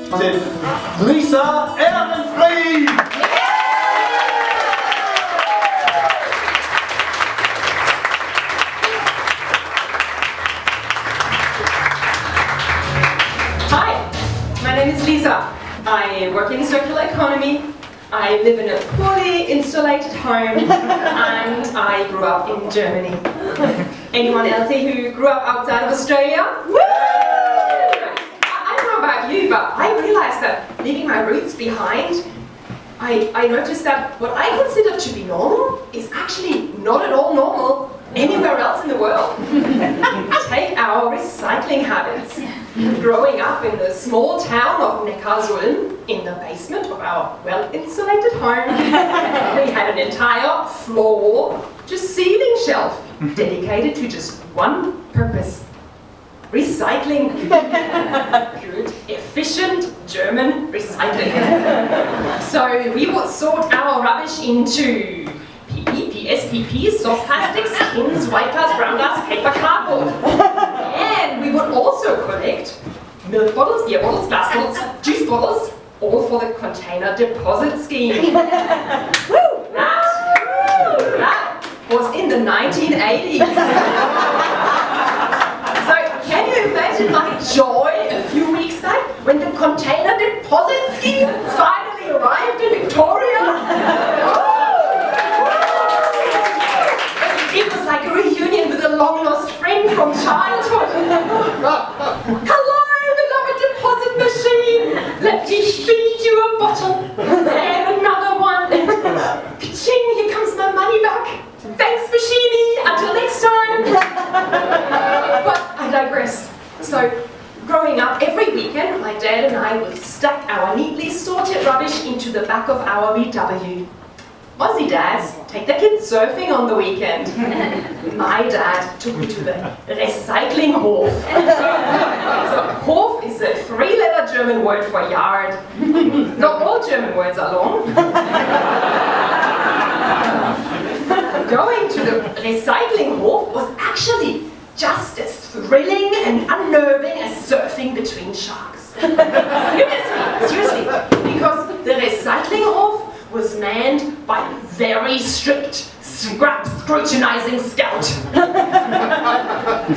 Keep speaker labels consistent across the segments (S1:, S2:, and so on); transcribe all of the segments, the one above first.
S1: Lisa Raffy!
S2: Hi, my name is Lisa. I work in circular economy. I live in a fully insulated home and I grew up in Germany. Anyone else here who grew up outside of Australia? Woo! I don't know about you, but I realized that leaving my roots behind, I noticed that what I consider to be normal is actually not at all normal anywhere else in the world. Take our recycling habits. Growing up in the small town of Neckarsulm, in the basement of our well-insulated home, we had an entire floor wall, just ceiling shelf, dedicated to just one purpose: recycling. Good, efficient German recycling. So we would sort our rubbish into PP, PS, PP, soft plastics, skins, white glass, brown glass, paper, cardboard. And we would also collect milk bottles, beer bottles, glass bottles, juice bottles, all for the container deposit scheme. That was in the 1980s. So can you imagine my joy a few weeks back when the container deposit scheme finally arrived in Victoria? It was like a reunion with a long-lost friend from childhood. Hello, beloved deposit machine. Let me feed you a bottle. And another one. Ka-ching, here comes my money back. Thanks, Machini. Until next time. But I digress. So, growing up, every weekend, my dad and I would stack our neatly sorted rubbish into the back of our VW. Aussie dads take their kids surfing on the weekend. My dad took me to the recycling Hof. So Hof is a three-letter German word for yard. Not all German words are long. Going to the recycling Hof was actually just as thrilling and unnerving as surfing between sharks. Seriously, because the recycling Hof was manned by a very strict, scrutinizing scout.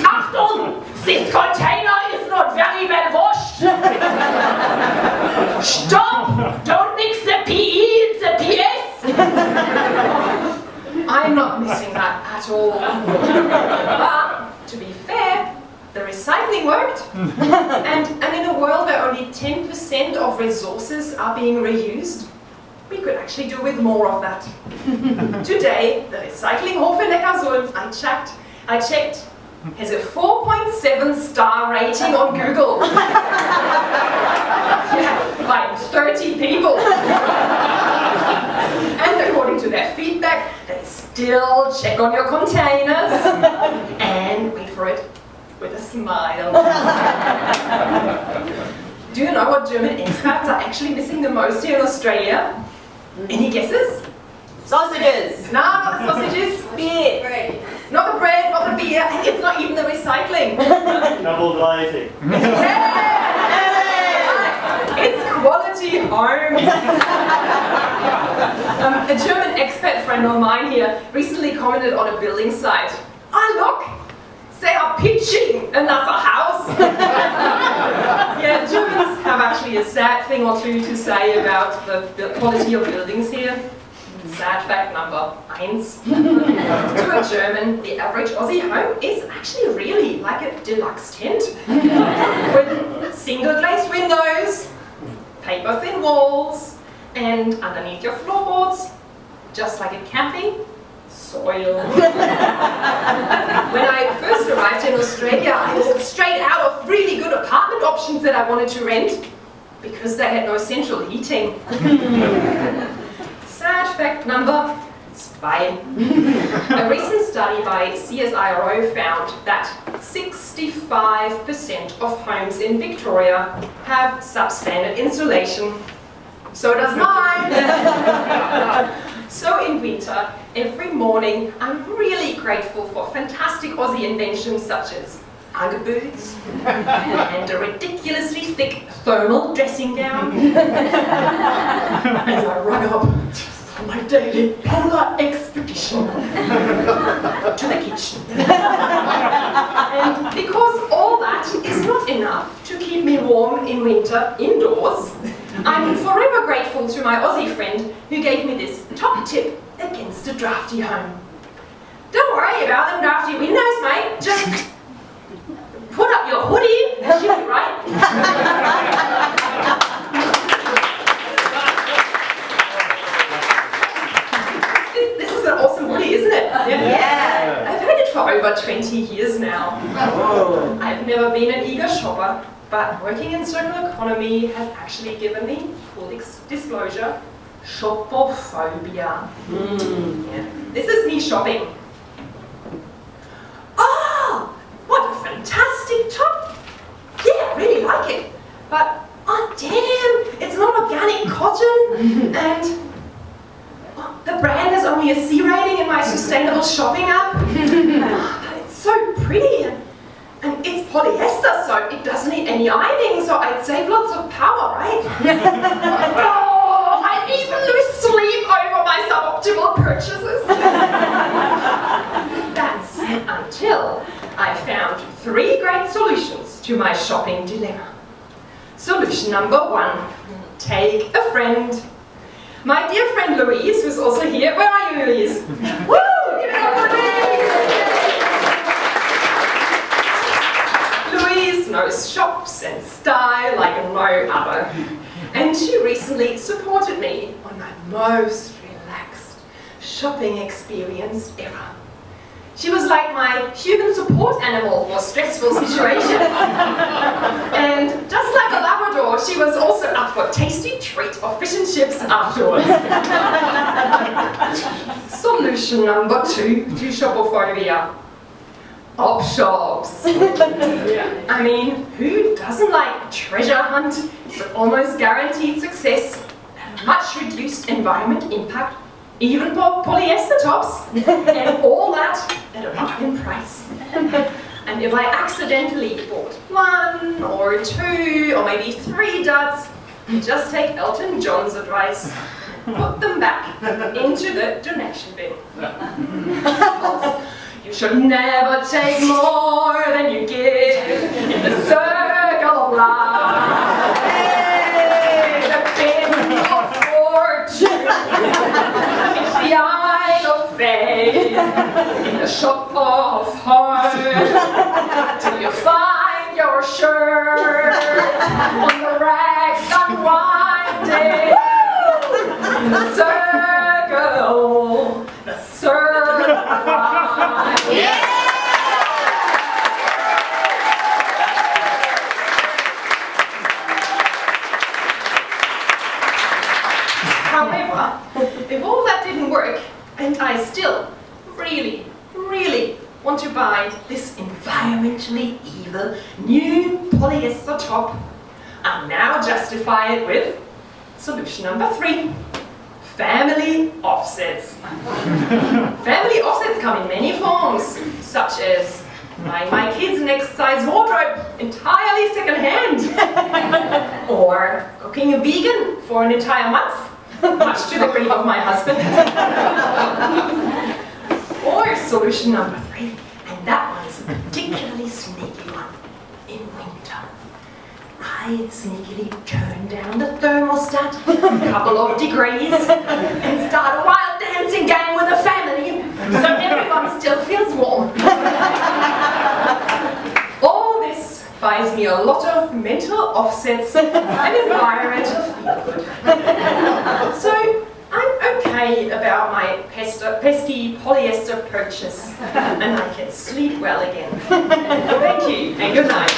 S2: Achtung! This container is not very well washed! Stop! Don't mix the PE and the PS! I'm not missing that at all. But, to be fair, the recycling worked. And in a world where only 10% of resources are being reused, we could actually do with more of that. Today, the recycling Hof in Neckarsulm, I checked, has a 4.7 star rating on Google. By 30 people. And according to their feedback, they still check on your containers and wait for it with a smile. Do you know what German expats are actually missing the most here in Australia? Any guesses?
S3: Sausages!
S2: No, not the sausages.
S3: Beer! Bread!
S2: Not the bread, not the beer, and it's not even the recycling.
S1: Double glazing.
S2: Yeah! It's quality homes. A German expat friend of mine here recently commented on a building site. Ah, look! They are pitching another house. Yeah, Germans have actually a sad thing or two to say about the quality of buildings here. Sad fact number 1. To a German, the average Aussie home is actually really like a deluxe tent. With single glazed windows, paper thin walls, and underneath your floorboards, just like in camping, soil. When I first arrived in Australia, I walked straight out of really good apartment options that I wanted to rent because they had no central heating. Sad fact number 2. A recent study by CSIRO found that 65% of homes in Victoria have substandard insulation. So does mine! So in winter, every morning, I'm really grateful for fantastic Aussie inventions such as Ugg boots, and a ridiculously thick thermal dressing gown. As I run up on my daily polar expedition to the kitchen. And because all that is not enough to keep me warm in winter indoors, I'm forever grateful to my Aussie friend who gave me this top tip against a drafty home. Don't worry about them drafty windows, mate. Just put up your hoodie, she'll be right. This is an awesome hoodie, isn't it?
S3: Yeah.
S2: I've had it for over 20 years now. I've never been an eager shopper, but working in circular economy has actually given me, full disclosure, shopophobia. Yeah. This is me shopping. Oh, what a fantastic top! Yeah, I really like it. But, oh damn, it's not organic cotton, and the brand has only a C rating in my sustainable shopping app. But it's so pretty, and it's polyester, so it doesn't need any ironing, so I'd save lots of power, right? Oh, I even lose sleep over my suboptimal purchases. That's until I found 3 great solutions to my shopping dilemma. Solution number 1, take a friend. My dear friend Louise, who's also here. Where are you, Louise? Woo! Give it up for Louise! Louise knows shops and style like no other. And she recently supported me on my most relaxed shopping experience ever. She was like my human support animal for stressful situations. And just like a Labrador, she was also up for a tasty treat of fish and chips afterwards. Solution number 2 to shopophobia. Op shops. I mean, who doesn't like treasure hunt with almost guaranteed success and much reduced environment impact? Even polyester tops, and all that at a bargain price. And if I accidentally bought 1 or 2 or maybe 3 duds, just take Elton John's advice, put them back into the donation bin. You should never take more than you give in the circle of life. The bin of fortune. The eye of faith in the shop of heart till you find your shirt on the racks unwinding in the circle of life. Yeah! However, if all that didn't work, and I still really want to buy this environmentally evil new polyester top, I'll now justify it with solution number 3, family offsets. Family offsets come in many forms, such as buying my kids an exercise wardrobe entirely second-hand, or cooking a vegan for an entire month, much to the grief of my husband. Or solution number 3, and that one's a particularly sneaky one, in winter. I sneakily turn down the thermostat a couple of degrees and start a wild dancing game with the family so everyone still feels warm. All this buys me a lot of mental offsets and environmental feel-good. So I'm okay about my pesky polyester purchase, and I can sleep well again. Thank you, and good night.